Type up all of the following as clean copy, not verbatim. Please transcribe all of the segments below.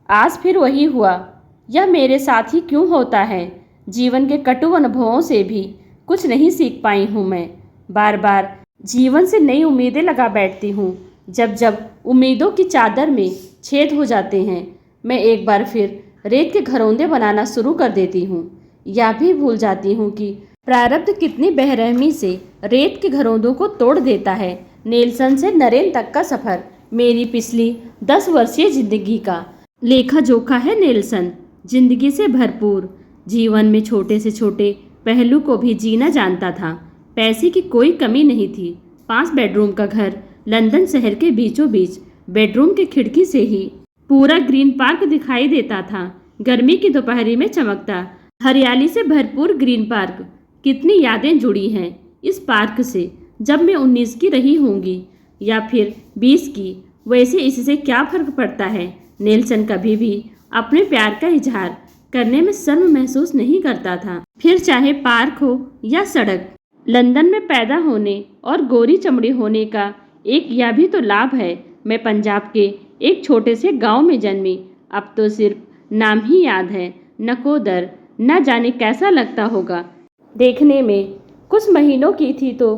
आज फिर वही हुआ। यह मेरे साथ ही क्यों होता है? जीवन के कटु अनुभवों से भी कुछ नहीं सीख पाई हूँ मैं। बार बार जीवन से नई उम्मीदें लगा बैठती हूँ। जब जब उम्मीदों की चादर में छेद हो जाते हैं, मैं एक बार फिर रेत के घरौंदे बनाना शुरू कर देती हूँ। यह भी भूल जाती हूँ कि प्रारब्ध कितनी बेरहमी से रेत के घरौंदों को तोड़ देता है। नेल्सन से नरेन तक का सफ़र मेरी पिछली 10 वर्षीय जिंदगी का लेखा जोखा है। नेल्सन जिंदगी से भरपूर, जीवन में छोटे से छोटे पहलू को भी जीना जानता था। पैसे की कोई कमी नहीं थी। 5 बेडरूम का घर लंदन शहर के बीचों बीच। बेडरूम की खिड़की से ही पूरा ग्रीन पार्क दिखाई देता था। गर्मी की दोपहरी में चमकता हरियाली से भरपूर ग्रीन पार्क। कितनी यादें जुड़ी हैं इस पार्क से। जब मैं 19 की रही होंगी या फिर 20 की, वैसे इससे क्या फर्क पड़ता है। नेल्सन कभी भी अपने प्यार का इजहार करने में शर्म महसूस नहीं करता था, फिर चाहे पार्क हो या सड़क। लंदन में पैदा होने और गोरी चमड़ी होने का एक यह भी तो लाभ है, मैं पंजाब के एक छोटे से गांव में जन्मी। अब तो सिर्फ नाम ही याद है। नकोदर न जाने कैसा लगता होगा देखने में। कुछ महीनों की थी तो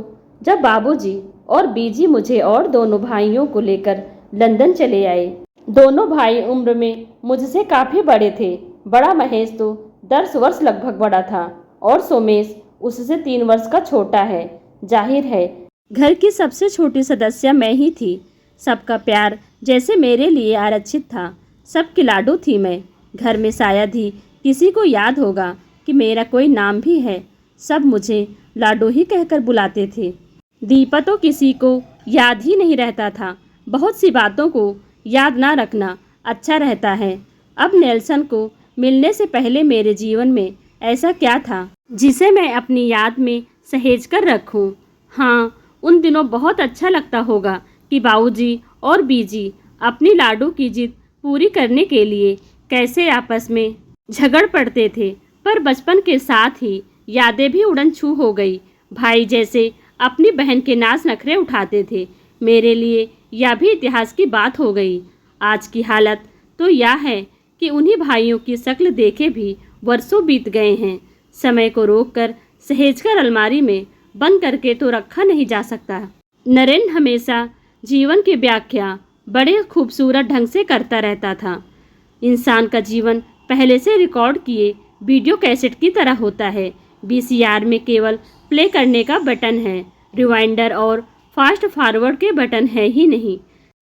जब बाबूजी और बीजी मुझे और दोनों भाइयों को लेकर लंदन चले आए। दोनों भाई उम्र में मुझसे काफ़ी बड़े थे। बड़ा महेश तो 10 वर्ष लगभग बड़ा था और सोमेश उससे 3 वर्ष का छोटा है। जाहिर है घर की सबसे छोटी सदस्य मैं ही थी। सबका प्यार जैसे मेरे लिए आरक्षित था। सबकी लाडू थी मैं। घर में शायद ही किसी को याद होगा कि मेरा कोई नाम भी है। सब मुझे लाडू ही कहकर बुलाते थे। दीपा तो किसी को याद ही नहीं रहता था। बहुत सी बातों को याद ना रखना अच्छा रहता है। अब नेल्सन को मिलने से पहले मेरे जीवन में ऐसा क्या था जिसे मैं अपनी याद में सहेज कर रखूं? हाँ, उन दिनों बहुत अच्छा लगता होगा कि बाबूजी और बीजी अपनी लाडू की जिद पूरी करने के लिए कैसे आपस में झगड़ पड़ते थे। पर बचपन के साथ ही यादें भी उड़न छू हो गई। भाई जैसे अपनी बहन के नाज नखरे उठाते थे, मेरे लिए यह भी इतिहास की बात हो गई। आज की हालत तो यह है कि उन्हीं भाइयों की शक्ल देखे भी वर्षों बीत गए हैं। समय को रोककर सहेजकर अलमारी में बंद करके तो रखा नहीं जा सकता। नरेन हमेशा जीवन की व्याख्या बड़े खूबसूरत ढंग से करता रहता था। इंसान का जीवन पहले से रिकॉर्ड किए वीडियो कैसेट की तरह होता है। वीसीआर में केवल प्ले करने का बटन है, रिवाइंडर और फास्ट फॉरवर्ड के बटन है ही नहीं।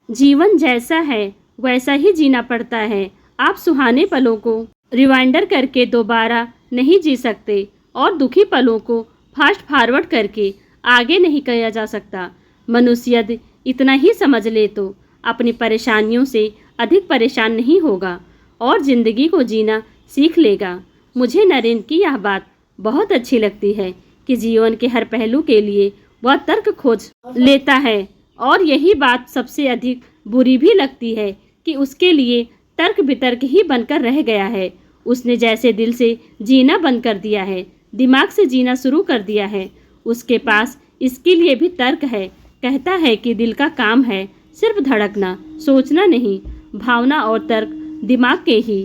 जीवन जैसा है वैसा ही जीना पड़ता है। आप सुहाने पलों को रिवाइंडर करके दोबारा नहीं जी सकते और दुखी पलों को फास्ट फॉरवर्ड करके आगे नहीं किया जा सकता। मनुष्य यदि इतना ही समझ ले तो अपनी परेशानियों से अधिक परेशान नहीं होगा और ज़िंदगी को जीना सीख लेगा। मुझे नरेन की यह बात बहुत अच्छी लगती है कि जीवन के हर पहलू के लिए वह तर्क खोज लेता है और यही बात सबसे अधिक बुरी भी लगती है कि उसके लिए तर्क वितर्क ही बनकर रह गया है। उसने जैसे दिल से जीना बंद कर दिया है, दिमाग से जीना शुरू कर दिया है। उसके पास इसके लिए भी तर्क है। कहता है कि दिल का काम है सिर्फ धड़कना, सोचना नहीं। भावना और तर्क दिमाग के ही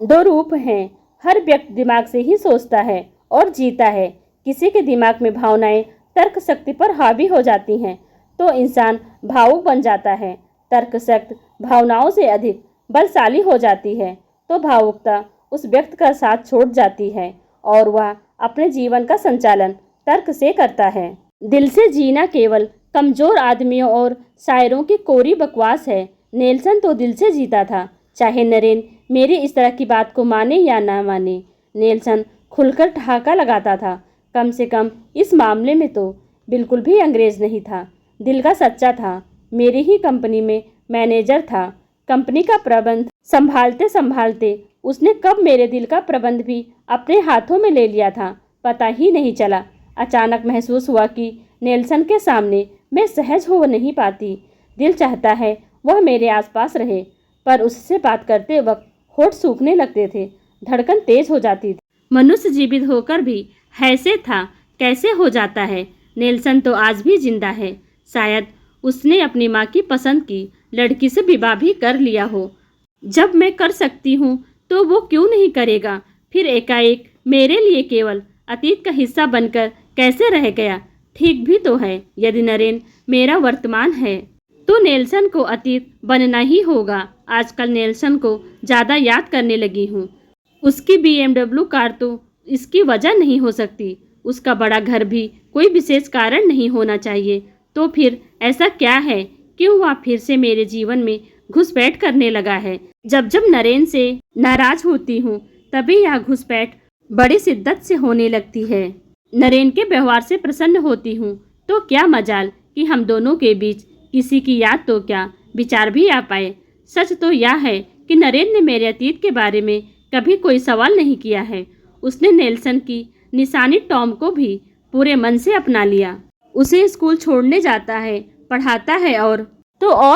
2 रूप हैं। हर व्यक्ति दिमाग से ही सोचता है और जीता है। किसी के दिमाग में भावनाएं तर्क शक्ति पर हावी हो जाती हैं तो इंसान भावुक बन जाता है। तर्क शक्ति भावनाओं से अधिक बलशाली हो जाती है तो भावुकता उस व्यक्ति का साथ छोड़ जाती है और वह अपने जीवन का संचालन तर्क से करता है। दिल से जीना केवल कमज़ोर आदमियों और शायरों की कोरी बकवास है। नेल्सन तो दिल से जीता था, चाहे नरेन मेरी इस तरह की बात को माने या ना माने। नेल्सन खुलकर ठहाका लगाता था। कम से कम इस मामले में तो बिल्कुल भी अंग्रेज नहीं था। दिल का सच्चा था। मेरी ही कंपनी में मैनेजर था। कंपनी का प्रबंध संभालते संभालते उसने कब मेरे दिल का प्रबंध भी अपने हाथों में ले लिया था, पता ही नहीं चला। अचानक महसूस हुआ कि नेल्सन के सामने मैं सहज हो नहीं पाती। दिल चाहता है वह मेरे आसपास रहे, पर उससे बात करते वक्त होठ सूखने लगते थे, धड़कन तेज हो जाती थी। मनुष्य जीवित होकर भी ऐसे था कैसे हो जाता है। नेल्सन तो आज भी जिंदा है। शायद उसने अपनी माँ की पसंद की लड़की से विवाह भी कर लिया हो। जब मैं कर सकती हूँ तो वो क्यों नहीं करेगा? फिर एकाएक मेरे लिए केवल अतीत का हिस्सा बनकर कैसे रह गया? ठीक भी तो है, यदि नरेन मेरा वर्तमान है तो नेल्सन को अतीत बनना ही होगा। आजकल नेल्सन को ज़्यादा याद करने लगी हूँ। उसकी BMW कार तो इसकी वजह नहीं हो सकती। उसका बड़ा घर भी कोई विशेष कारण नहीं होना चाहिए। तो फिर ऐसा क्या है? क्यों वह फिर से मेरे जीवन में घुसपैठ करने लगा है? जब जब नरेन से नाराज होती हूँ तभी यह घुसपैठ बड़ी शिद्दत से होने लगती है। नरेन के व्यवहार से प्रसन्न होती हूँ तो क्या मजाल कि हम दोनों के बीच किसी की याद तो क्या विचार भी आ पाए। सच तो यह है कि नरेन ने मेरे अतीत के बारे में कभी कोई सवाल नहीं किया है। उसने नेल्सन की निशानी टॉम को भी पूरे मन से अपना लिया। उसे स्कूल छोड़ने जाता है, पढ़ाता है और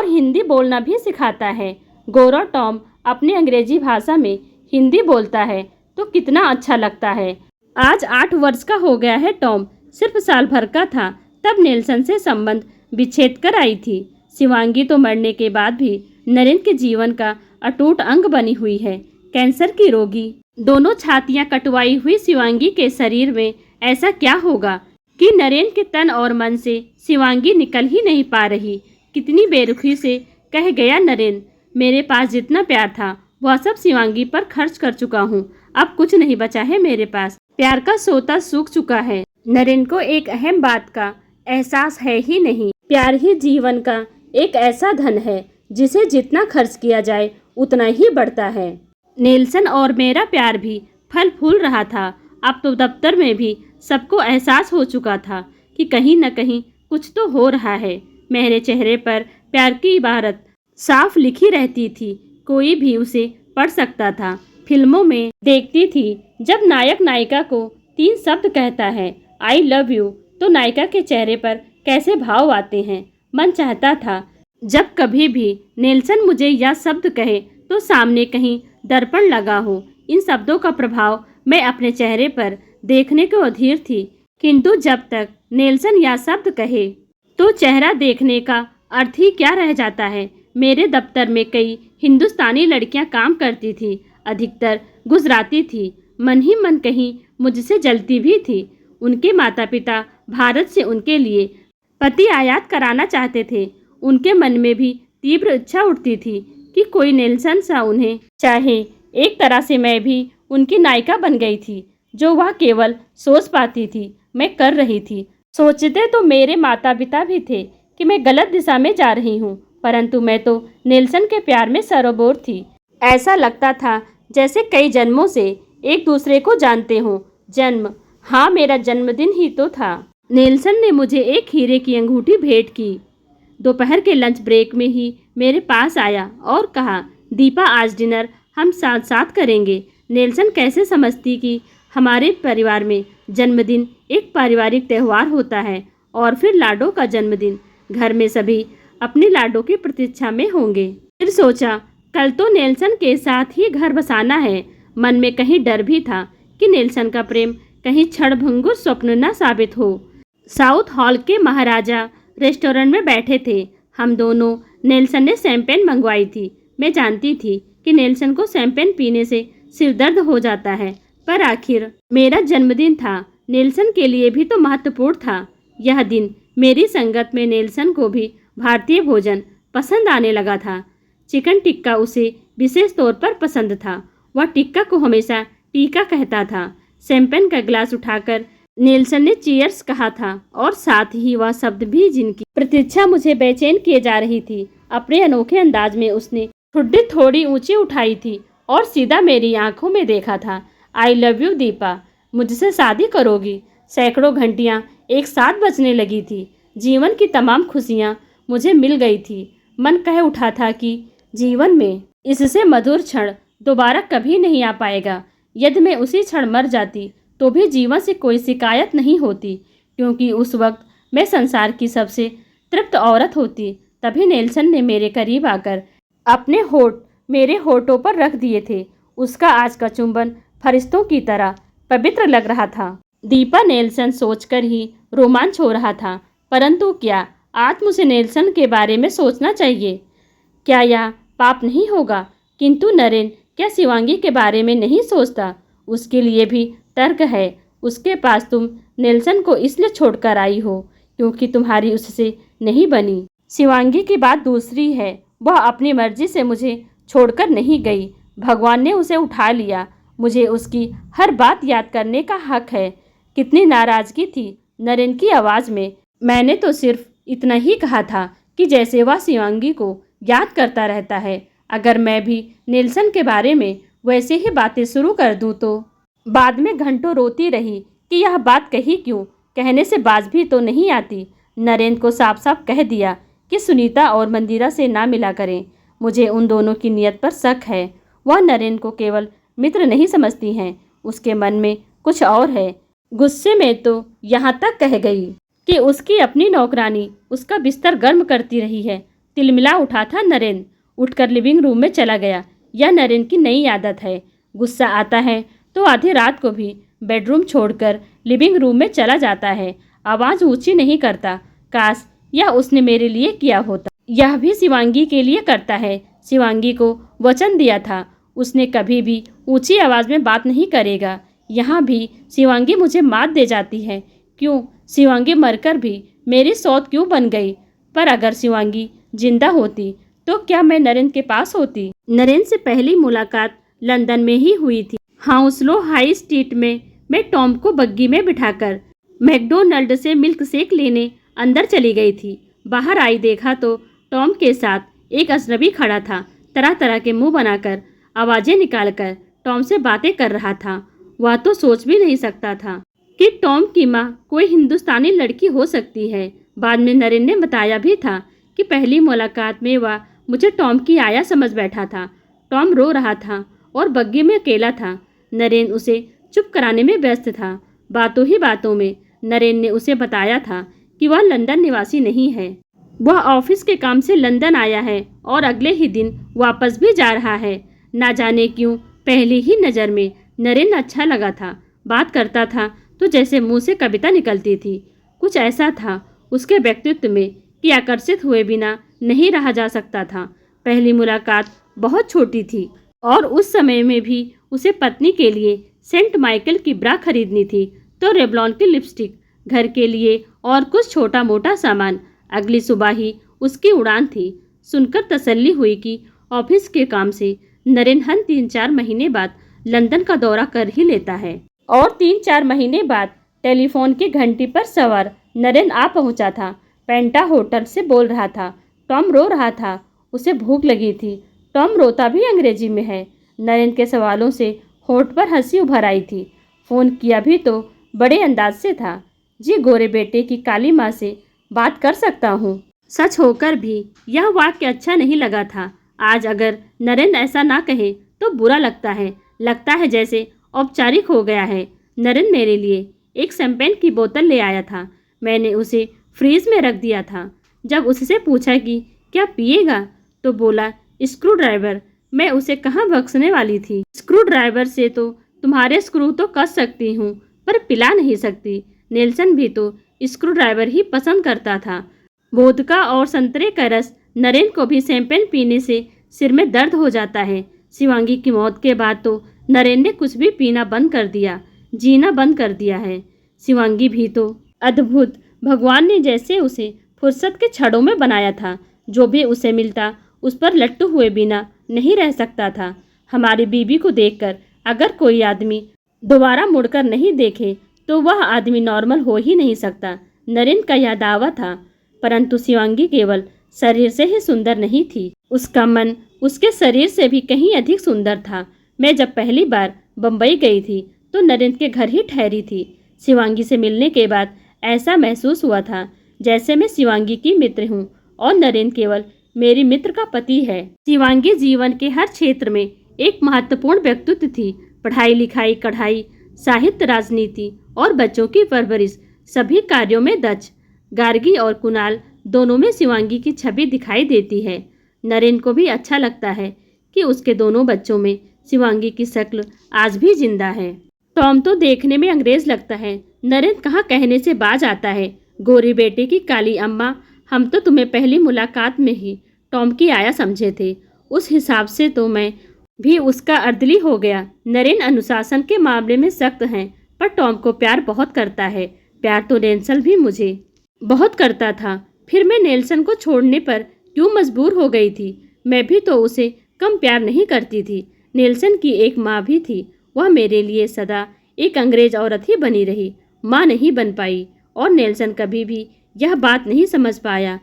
हिंदी बोलना भी सिखाता है। गोरा टॉम अपनी अंग्रेजी भाषा में हिंदी बोलता है तो कितना अच्छा लगता है। आज 8 वर्ष का हो गया है। टॉम सिर्फ साल भर का था तब नेल्सन से संबंध विच्छेद कर आई थी। शिवांगी तो मरने के बाद भी नरेन के जीवन का अटूट अंग बनी हुई है। कैंसर की रोगी, दोनों छातियां कटवाई हुई शिवांगी के शरीर में ऐसा क्या होगा कि नरेन के तन और मन से शिवांगी निकल ही नहीं पा रही। कितनी बेरुखी से कह गया नरेन, मेरे पास जितना प्यार था वह सब शिवांगी पर खर्च कर चुका हूँ। अब कुछ नहीं बचा है मेरे पास। प्यार का सोता सूख चुका है। नरेन को एक अहम बात का एहसास है ही नहीं। प्यार ही जीवन का एक ऐसा धन है जिसे जितना खर्च किया जाए उतना ही बढ़ता है। नेल्सन और मेरा प्यार भी फल फूल रहा था। अब तो दफ्तर में भी सबको एहसास हो चुका था कि कहीं न कहीं कुछ तो हो रहा है। मेरे चेहरे पर प्यार की इबारत साफ लिखी रहती थी, कोई भी उसे पढ़ सकता था। फिल्मों में देखती थी जब नायक नायिका को 3 शब्द कहता है, आई लव यू, तो नायिका के चेहरे पर कैसे भाव आते हैं। मन चाहता था जब कभी भी नेल्सन मुझे यह शब्द कहे तो सामने कहीं दर्पण लगा हो। इन शब्दों का प्रभाव मैं अपने चेहरे पर देखने को अधीर थी, किंतु जब तक नेल्सन यह शब्द कहे तो चेहरा देखने का अर्थ ही क्या रह जाता है। मेरे दफ्तर में कई हिंदुस्तानी लड़कियां काम करती थी, अधिकतर गुजराती थी। मन ही मन कहीं मुझसे जलती भी थी। उनके माता पिता भारत से उनके लिए पति आयात कराना चाहते थे। उनके मन में भी तीव्र इच्छा उठती थी कि कोई नेल्सन सा उन्हें चाहे। एक तरह से मैं भी उनकी नायिका बन गई थी। जो वह केवल सोच पाती थी मैं कर रही थी। सोचते तो मेरे माता पिता भी थे कि मैं गलत दिशा में जा रही हूँ, परंतु मैं तो नेल्सन के प्यार में सरोबोर थी। ऐसा लगता था जैसे कई जन्मों से एक दूसरे को जानते हों। जन्म, हाँ, मेरा जन्मदिन ही तो था। नेल्सन ने मुझे एक हीरे की अंगूठी भेंट की। दोपहर के लंच ब्रेक में ही मेरे पास आया और कहा, दीपा, आज डिनर हम साथ साथ करेंगे। नेल्सन कैसे समझती कि हमारे परिवार में जन्मदिन एक पारिवारिक त्यौहार होता है और फिर लाडो का जन्मदिन। घर में सभी अपनी लाडो की प्रतीक्षा में होंगे। फिर सोचा कल तो नेल्सन के साथ ही घर बसाना है। मन में कहीं डर भी था कि नेल्सन का प्रेम कहीं क्षणभंगुर स्वप्न न साबित हो। साउथ हॉल के महाराजा रेस्टोरेंट में बैठे थे हम दोनों। नेल्सन ने शैंपेन मंगवाई थी। मैं जानती थी कि नेल्सन को शैंपेन पीने से सिरदर्द हो जाता है, पर आखिर मेरा जन्मदिन था। नेल्सन के लिए भी तो महत्वपूर्ण था यह दिन। मेरी संगत में नेल्सन को भी भारतीय भोजन पसंद आने लगा था। चिकन टिक्का उसे विशेष तौर पर पसंद था। वह टिक्का को हमेशा टीका कहता था। शैंपेन का गिलास उठाकर नेल्सन ने चीयर्स कहा था और साथ ही वह शब्द भी जिनकी प्रतीक्षा मुझे बेचैन किए जा रही थी। अपने अनोखे अंदाज में उसने ठुड्डी थोड़ी ऊंची उठाई थी और सीधा मेरी आंखों में देखा था। आई लव यू दीपा, मुझसे शादी करोगी? सैकड़ों घंटियां एक साथ बजने लगी थी। जीवन की तमाम खुशियां मुझे मिल गई थी। मन कह उठा था कि जीवन में इससे मधुर क्षण दोबारा कभी नहीं आ पाएगा। यदि मैं उसी क्षण मर जाती तो भी जीवन से कोई शिकायत नहीं होती, क्योंकि उस वक्त मैं संसार की सबसे तृप्त औरत होती। तभी नेल्सन ने मेरे करीब आकर अपने होठ मेरे होठों पर रख दिए थे। उसका आज का चुंबन फरिश्तों की तरह पवित्र लग रहा था। दीपा, नेल्सन सोचकर ही रोमांच हो रहा था। परंतु क्या आज मुझे नेल्सन के बारे में सोचना चाहिए? क्या यह पाप नहीं होगा? किंतु नरेन क्या शिवांगी के बारे में नहीं सोचता? उसके लिए भी तर्क है। उसके पास तुम नेल्सन को इसलिए छोड़कर आई हो क्योंकि तुम्हारी उससे नहीं बनी। शिवांगी की बात दूसरी है। वह अपनी मर्जी से मुझे छोड़कर नहीं गई। भगवान ने उसे उठा लिया। मुझे उसकी हर बात याद करने का हक है। कितनी नाराजगी थी नरेन की आवाज़ में। मैंने तो सिर्फ इतना ही कहा था कि जैसे वह शिवांगी को याद करता रहता है, अगर मैं भी नेल्सन के बारे में वैसे ही बातें शुरू कर दूं तो। बाद में घंटों रोती रही कि यह बात कही क्यों, कहने से बाज भी तो नहीं आती। नरेन को साफ साफ कह दिया कि सुनीता और मंदिरा से ना मिला करें। मुझे उन दोनों की नीयत पर शक है। वह नरेन को केवल मित्र नहीं समझती हैं, उसके मन में कुछ और है। गुस्से में तो यहाँ तक कह गई कि उसकी अपनी नौकरानी उसका बिस्तर गर्म करती रही है। तिलमिला उठा था नरेन, उठकर लिविंग रूम में चला गया। यह नरेन की नई आदत है। गुस्सा आता है तो आधी रात को भी बेडरूम छोड़कर लिविंग रूम में चला जाता है। आवाज़ ऊंची नहीं करता। काश यह उसने मेरे लिए किया होता। यह भी शिवांगी के लिए करता है। शिवांगी को वचन दिया था उसने कभी भी ऊंची आवाज़ में बात नहीं करेगा। यहाँ भी शिवांगी मुझे मात दे जाती है। क्यों? शिवांगी मरकर भी मेरी सौत क्यों बन गई? पर अगर शिवांगी जिंदा होती तो क्या मैं नरेन के पास होती? नरेन से पहली मुलाकात लंदन में ही हुई थी। हाउसलो हाई स्ट्रीट में मैं टॉम को बग्गी में बिठाकर मैकडोनल्ड से मिल्क शेक लेने अंदर चली गई थी। बाहर आई देखा तो टॉम के साथ एक अजनबी खड़ा था। तरह तरह के मुंह बनाकर, आवाज़ें निकालकर टॉम से बातें कर रहा था। वह तो सोच भी नहीं सकता था कि टॉम की माँ कोई हिंदुस्तानी लड़की हो सकती है। बाद में नरेन ने बताया भी था कि पहली मुलाकात में वह मुझे टॉम की आया समझ बैठा था। टॉम रो रहा था और बग्गी में अकेला था। नरेन उसे चुप कराने में व्यस्त था। बातों ही बातों में नरेन ने उसे बताया था कि वह लंदन निवासी नहीं है। वह ऑफिस के काम से लंदन आया है और अगले ही दिन वापस भी जा रहा है। ना जाने क्यों पहली ही नज़र में नरेन अच्छा लगा था। बात करता था तो जैसे मुंह से कविता निकलती थी। कुछ ऐसा था उसके व्यक्तित्व में कि आकर्षित हुए बिना नहीं रहा जा सकता था। पहली मुलाकात बहुत छोटी थी और उस समय में भी उसे पत्नी के लिए सेंट माइकल की ब्रा खरीदनी थी तो रेवलॉन की लिपस्टिक, घर के लिए और कुछ छोटा मोटा सामान। अगली सुबह ही उसकी उड़ान थी। सुनकर तसल्ली हुई कि ऑफिस के काम से नरेन हर 3-4 महीने बाद लंदन का दौरा कर ही लेता है। और 3-4 महीने बाद टेलीफोन की घंटी पर सवार नरेन आ पहुंचा था। पेंटा होटल से बोल रहा था। टॉम रो रहा था। उसे भूख लगी थी। टॉम रोता भी अंग्रेजी में है। नरेन के सवालों से होठ पर हंसी उभर आई थी। फ़ोन किया भी तो बड़े अंदाज से था। जी गोरे बेटे की काली माँ से बात कर सकता हूँ। सच होकर भी यह वाक्य अच्छा नहीं लगा था। आज अगर नरेन ऐसा ना कहे तो बुरा लगता है। लगता है जैसे औपचारिक हो गया है। नरेन मेरे लिए एक शैंपेन की बोतल ले आया था। मैंने उसे फ्रीज में रख दिया था। जब उससे पूछा कि क्या पिएगा तो बोला स्क्रू ड्राइवर। मैं उसे कहाँ बख्शने वाली थी। स्क्रू ड्राइवर से तो तुम्हारे स्क्रू तो कस सकती हूँ पर पिला नहीं सकती। नेल्सन भी तो स्क्रू ड्राइवर ही पसंद करता था। वोदका और संतरे का रस। नरेन को भी शैंपेन पीने से सिर में दर्द हो जाता है। शिवांगी की मौत के बाद तो नरेन ने कुछ भी पीना बंद कर दिया, जीना बंद कर दिया है। शिवांगी भी तो अद्भुत। भगवान ने जैसे उसे फुर्सत के छड़ों में बनाया था। जो भी उसे मिलता उस पर लट्टू हुए बिना नहीं रह सकता था। हमारी बीबी को देखकर अगर कोई आदमी दोबारा मुड़कर नहीं देखे तो वह आदमी नॉर्मल हो ही नहीं सकता। नरेन का यह दावा था। परंतु शिवांगी केवल शरीर से ही सुंदर नहीं थी, उसका मन उसके शरीर से भी कहीं अधिक सुंदर था। मैं जब पहली बार बम्बई गई थी तो नरेन के घर ही ठहरी थी। शिवांगी से मिलने के बाद ऐसा महसूस हुआ था जैसे मैं शिवांगी की मित्र हूँ और नरेन केवल मेरी मित्र का पति है। शिवांगी जीवन के हर क्षेत्र में एक महत्वपूर्ण व्यक्तित्व थी। पढ़ाई लिखाई, कढ़ाई, साहित्य, राजनीति और बच्चों की परवरिश, सभी कार्यों में दक्ष। गार्गी और कुणाल दोनों में शिवांगी की छवि दिखाई देती है। नरेन को भी अच्छा लगता है कि उसके दोनों बच्चों में शिवांगी की शक्ल आज भी जिंदा है। टॉम तो देखने में अंग्रेज लगता है। नरेन कहाँ कहने से बाज आता है। गोरी बेटे की काली अम्मा, हम तो तुम्हें पहली मुलाकात में ही टॉम की आया समझे थे। उस हिसाब से तो मैं भी उसका अर्दली हो गया। नरेन अनुशासन के मामले में सख्त हैं, पर टॉम को प्यार बहुत करता है। प्यार तो नेल्सन भी मुझे बहुत करता था। फिर मैं नेल्सन को छोड़ने पर क्यों मजबूर हो गई थी? मैं भी तो उसे कम प्यार नहीं करती थी। नेल्सन की एक माँ भी थी। वह मेरे लिए सदा एक अंग्रेज औरत ही बनी रही, माँ नहीं बन पाई। और नेल्सन कभी भी यह बात नहीं समझ पाया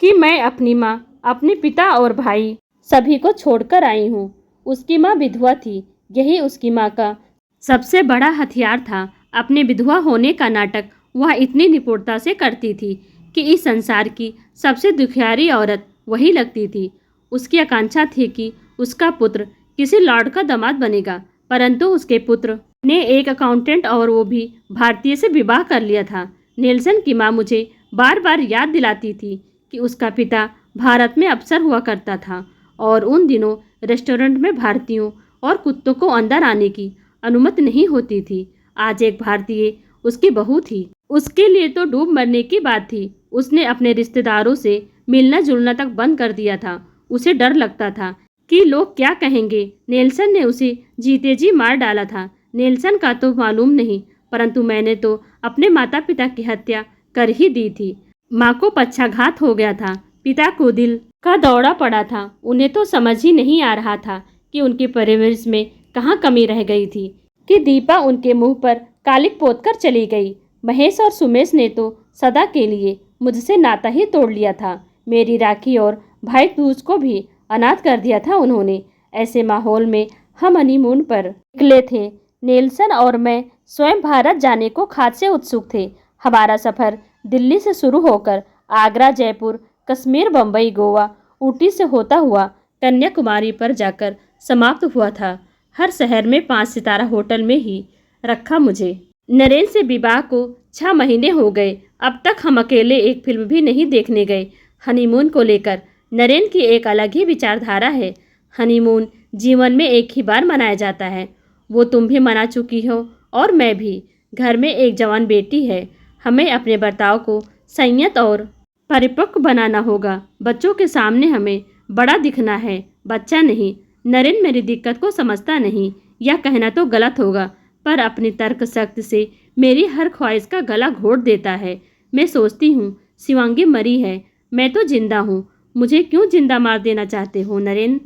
कि मैं अपनी माँ, अपने पिता और भाई सभी को छोड़कर आई हूँ। उसकी माँ विधवा थी। यही उसकी माँ का सबसे बड़ा हथियार था। अपने विधवा होने का नाटक वह इतनी निपुणता से करती थी कि इस संसार की सबसे दुखियारी औरत वही लगती थी। उसकी आकांक्षा थी कि उसका पुत्र किसी लॉर्ड का दामाद बनेगा, परंतु उसके पुत्र ने एक अकाउंटेंट और वो भी भारतीय से विवाह कर लिया था। नेल्सन की माँ मुझे बार बार याद दिलाती थी कि उसका पिता भारत में अफसर हुआ करता था और उन दिनों रेस्टोरेंट में भारतीयों और कुत्तों को अंदर आने की अनुमति नहीं होती थी। आज एक भारतीय उसकी बहू थी। उसके लिए तो डूब मरने की बात थी। उसने अपने रिश्तेदारों से मिलना जुलना तक बंद कर दिया था। उसे डर लगता था कि लोग क्या कहेंगे। नेल्सन ने उसे जीते जी मार डाला था। नेल्सन का तो मालूम नहीं, परंतु मैंने तो अपने माता पिता की हत्या कर ही दी थी। माँ को पक्षाघात हो गया था, पिता को दिल का दौरा पड़ा था। उन्हें तो समझ ही नहीं आ रहा था कि उनकी परवरिश में कहाँ कमी रह गई थी कि दीपा उनके मुंह पर कालिक पोत कर चली गई। महेश और सुमेश ने तो सदा के लिए मुझसे नाता ही तोड़ लिया था। मेरी राखी और भाई दूज को भी अनाथ कर दिया था उन्होंने। ऐसे माहौल में हम हनीमून पर निकले थे। नेल्सन और मैं स्वयं भारत जाने को खास से उत्सुक थे। हमारा सफ़र दिल्ली से शुरू होकर आगरा, जयपुर, कश्मीर, बम्बई, गोवा, ऊटी से होता हुआ कन्याकुमारी पर जाकर समाप्त हुआ था। हर शहर में 5 सितारा होटल में ही रखा मुझे। नरेन से विवाह को 6 महीने हो गए। अब तक हम अकेले एक फिल्म भी नहीं देखने गए। हनीमून को लेकर नरेन की एक अलग ही विचारधारा है। हनीमून जीवन में एक ही बार मनाया जाता है। वो तुम भी मना चुकी हो और मैं भी। घर में एक जवान बेटी है। हमें अपने बर्ताव को संयत और परिपक्व बनाना होगा। बच्चों के सामने हमें बड़ा दिखना है, बच्चा नहीं। नरेन मेरी दिक्कत को समझता नहीं। यह कहना तो गलत होगा, पर अपनी तर्क शक्ति से मेरी हर ख्वाहिश का गला घोट देता है। मैं सोचती हूँ शिवांगी मरी है, मैं तो जिंदा हूँ। मुझे क्यों जिंदा मार देना चाहते हो नरेन?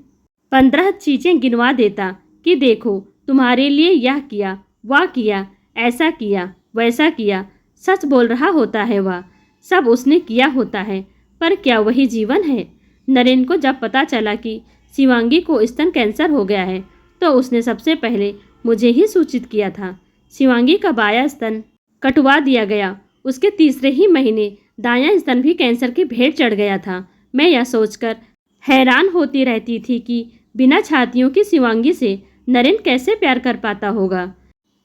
15 चीज़ें गिनवा देता कि देखो तुम्हारे लिए यह किया, वह किया, ऐसा किया, वैसा किया। सच बोल रहा होता है वह। सब उसने किया होता है, पर क्या वही जीवन है? नरेन को जब पता चला कि शिवांगी को स्तन कैंसर हो गया है, तो उसने सबसे पहले मुझे ही सूचित किया था। शिवांगी का बायां स्तन कटवा दिया गया। उसके तीसरे ही महीने दायां स्तन भी कैंसर की भेंट चढ़ गया था। मैं यह सोचकर हैरान होती रहती थी कि बिना छातियों की शिवांगी से नरेन कैसे प्यार कर पाता होगा।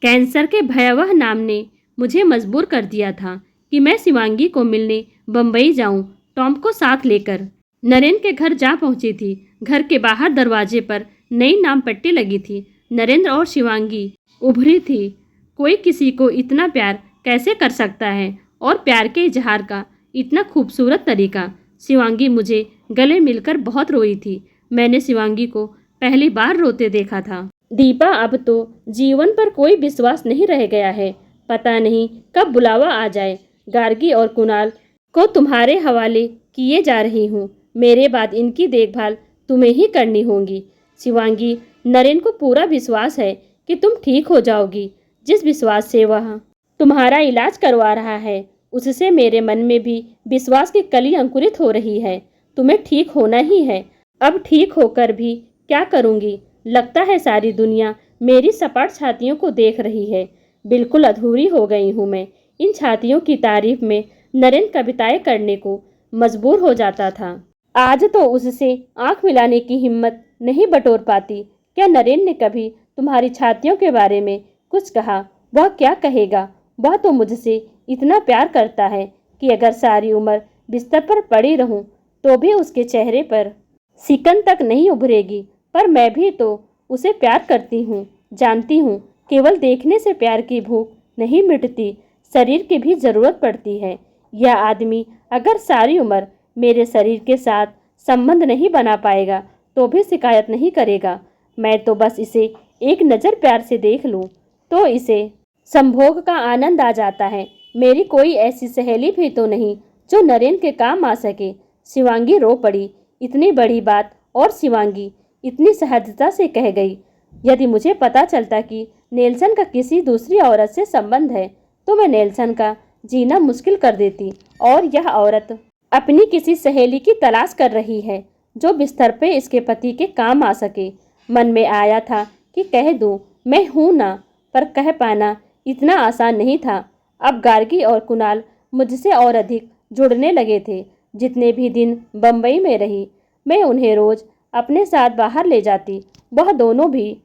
कैंसर के भयावह नाम ने मुझे मजबूर कर दिया था कि मैं शिवांगी को मिलने बम्बई जाऊं, टॉम को साथ लेकर। नरेन के घर जा पहुंची थी। घर के बाहर दरवाजे पर नई नाम पट्टी लगी थी। नरेंद्र और शिवांगी उभरी थी। कोई किसी को इतना प्यार कैसे कर सकता है, और प्यार के इजहार का इतना खूबसूरत तरीका। शिवांगी मुझे गले मिलकर बहुत रोई थी। मैंने शिवांगी को पहली बार रोते देखा था। दीपा, अब तो जीवन पर कोई विश्वास नहीं रह गया है। पता नहीं कब बुलावा आ जाए। गार्गी और कुणाल को तुम्हारे हवाले किए जा रही हूँ। मेरे बाद इनकी देखभाल तुम्हें ही करनी होगी। शिवांगी, नरेन को पूरा विश्वास है कि तुम ठीक हो जाओगी। जिस विश्वास से वह तुम्हारा इलाज करवा रहा है, उससे मेरे मन में भी विश्वास की कली अंकुरित हो रही है। तुम्हें ठीक होना ही है। अब ठीक होकर भी क्या करूँगी? लगता है सारी दुनिया मेरी सपाट छातियों को देख रही है। बिल्कुल अधूरी हो गई हूँ मैं। इन छातियों की तारीफ में नरेन कविताएं करने को मजबूर हो जाता था। आज तो उससे आंख मिलाने की हिम्मत नहीं बटोर पाती। क्या नरेन ने कभी तुम्हारी छातियों के बारे में कुछ कहा? वह क्या कहेगा? वह तो मुझसे इतना प्यार करता है कि अगर सारी उम्र बिस्तर पर पड़ी रहूं तो भी उसके चेहरे पर सिकन तक नहीं उभरेगी। पर मैं भी तो उसे प्यार करती हूँ, जानती हूँ। केवल देखने से प्यार की भूख नहीं मिटती, शरीर की भी ज़रूरत पड़ती है। यह आदमी अगर सारी उम्र मेरे शरीर के साथ संबंध नहीं बना पाएगा तो भी शिकायत नहीं करेगा। मैं तो बस इसे एक नज़र प्यार से देख लूँ तो इसे संभोग का आनंद आ जाता है। मेरी कोई ऐसी सहेली भी तो नहीं जो नरेन के काम आ सके। शिवांगी रो पड़ी। इतनी बड़ी बात और शिवांगी इतनी सहजता से कह गई। यदि मुझे पता चलता कि नेल्सन का किसी दूसरी औरत से संबंध है तो मैं नेल्सन का जीना मुश्किल कर देती। और यह औरत अपनी किसी सहेली की तलाश कर रही है जो बिस्तर पे इसके पति के काम आ सके। मन में आया था कि कह दूं मैं हूं ना, पर कह पाना इतना आसान नहीं था। अब गार्गी और कुणाल मुझसे और अधिक जुड़ने लगे थे। जितने भी दिन बम्बई में रही मैं उन्हें रोज अपने साथ बाहर ले जाती। वह दोनों भी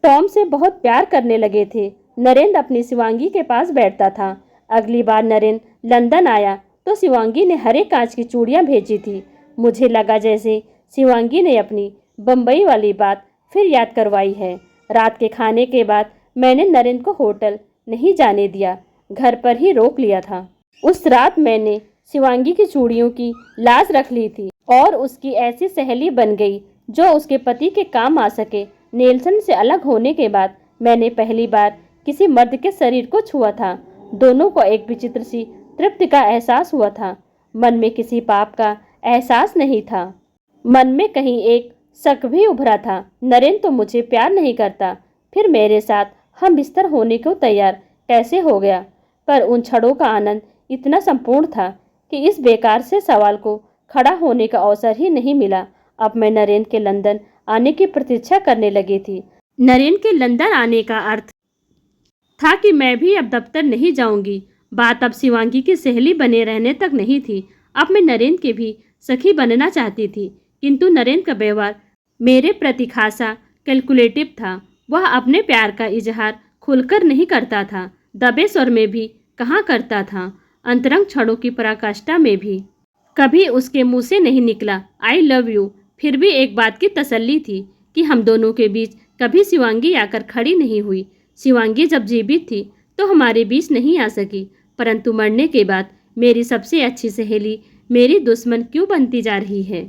टॉम से बहुत प्यार करने लगे थे। नरेंद्र अपनी शिवांगी के पास बैठता था। अगली बार नरेंद्र लंदन आया तो शिवांगी ने हरे कांच की चूड़ियां भेजी थी। मुझे लगा जैसे शिवांगी ने अपनी बम्बई वाली बात फिर याद करवाई है। रात के खाने के बाद मैंने नरेंद्र को होटल नहीं जाने दिया, घर पर ही रोक लिया था। उस रात मैंने शिवांगी की चूड़ियों की लाज रख ली थी और उसकी ऐसी सहेली बन गई जो उसके पति के काम आ सके। नेल्सन से अलग होने के बाद मैंने पहली बार किसी मर्द के शरीर को छुआ था। दोनों को एक विचित्र सी तृप्ति का एहसास हुआ था। मन में किसी पाप का एहसास नहीं था। मन में कहीं एक शक भी उभरा था, नरेंद्र तो मुझे प्यार नहीं करता, फिर मेरे साथ हम बिस्तर होने को तैयार कैसे हो गया। पर उन क्षणों का आनंद इतना संपूर्ण था कि इस बेकार से सवाल को खड़ा होने का अवसर ही नहीं मिला। अब मैं नरेंद्र के लंदन आने की प्रतीक्षा करने लगी थी। नरेंद्र के लंदन आने का अर्थ था कि मैं भी अब दफ्तर नहीं जाऊंगी। बात अब शिवांगी की सहेली बने रहने तक नहीं थी। अब मैं नरेंद्र के भी सखी बनना चाहती थी, किंतु नरेंद्र का व्यवहार मेरे प्रति खासा कैलकुलेटिव था। वह अपने प्यार का इजहार खुलकर नहीं करता था, दबे स्वर में भी कहाँ करता था, अंतरंग क्षणों की पराकाष्ठा में भी कभी उसके मुंह से नहीं निकला आई लव यू। फिर भी एक बात की तसल्ली थी कि हम दोनों के बीच कभी शिवांगी आकर खड़ी नहीं हुई। शिवांगी जब जीवित थी तो हमारे बीच नहीं आ सकी, परंतु मरने के बाद मेरी सबसे अच्छी सहेली मेरी दुश्मन क्यों बनती जा रही है।